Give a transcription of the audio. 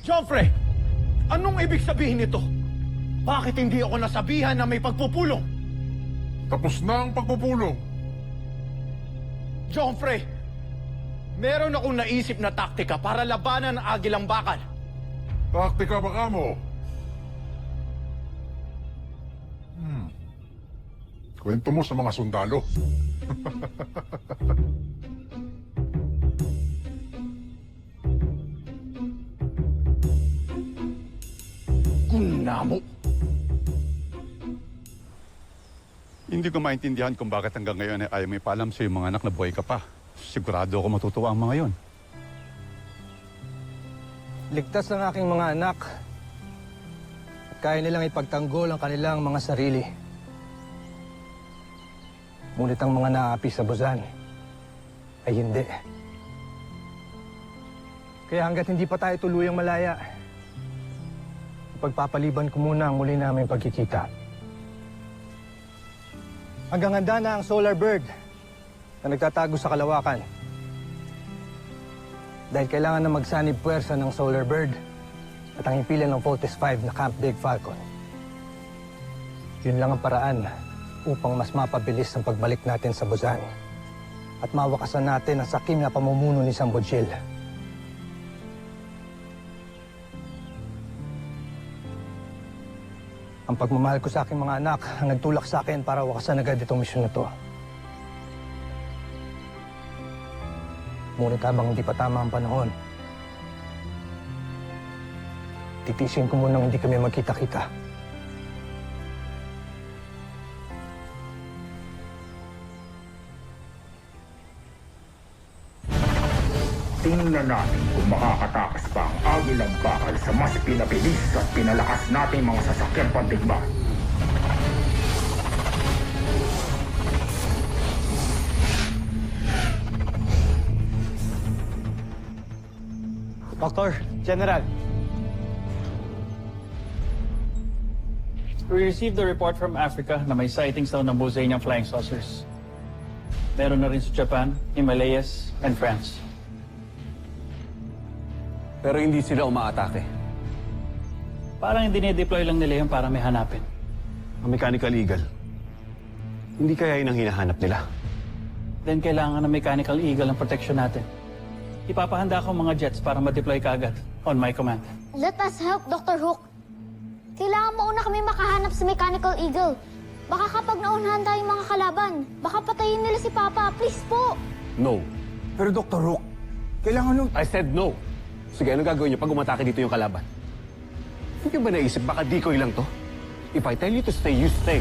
Joffrey! Anong ibig sabihin nito? Bakit hindi ako nasabihan na may pagpupulong? Tapos na ang pagpupulong. Joffrey! Meron akong naisip na taktika para labanan ang Agilang Bakal. Taktika baka mo. Kwento mo sa mga sundalo. Kunamo! Hindi ko maintindihan kung bakit hanggang ngayon ay ayaw may paalam sa mga anak na buhay ka pa. Sigurado ako matutuwa ang mga yon. Ligtas ang aking mga anak. At kaya nilang ipagtanggol ang kanilang mga sarili. Ngunit ang mga naapi sa Buzan ay hindi. Kaya hanggat hindi pa tayo tuluyang malaya, ipagpapaliban ko muna ang muli naming pagkikita. Hanggang handa na ang Solar Bird na nagtatago sa kalawakan. Dahil kailangan na magsanib puwersa ng Solar Bird at ang himpilan ng Voltes 5 na Camp Big Falcon. Yun lang ang paraan upang mas mapabilis ang pagbalik natin sa Buzan at mawakasan natin ang sakim na pamumuno ni Sambojil. Ang pagmamahal ko sa aking mga anak ang nagtulak sa akin para wakasan agad itong misyon na to. Ngunit habang hindi pa tama ang panahon, titisin ko munang hindi kami magkita-kita. Tingnan natin kung makakatakas pa ang Agilang Bakal sa mas pinabilis at pinalakas natin mga sasakyang pandigma. Doctor, General. We received a report from Africa na may sightings daw ng Buzanian flying saucers. Meron na rin sa Japan, Himalayas, and France. Pero hindi sila umaatake. Parang dinideploy lang nila yun para may hanapin. Ang Mechanical Eagle. Hindi kaya yun ang hinahanap nila. Then kailangan ng Mechanical Eagle ang protection natin. Ipapahanda ko mga jets para ma-deploy kaagad on my command. Let us help, Dr. Hook. Kailangan mauna kami makahanap sa Mechanical Eagle. Baka kapag naunahan tayong mga kalaban, baka patayin nila si Papa. Please po! No. Pero Dr. Hook, kailangan nung... I said no. Sige, ano gagawin niyo pag umatake dito yung kalaban? Hindi ba naisip baka decoy lang to? If I tell you to stay, you stay.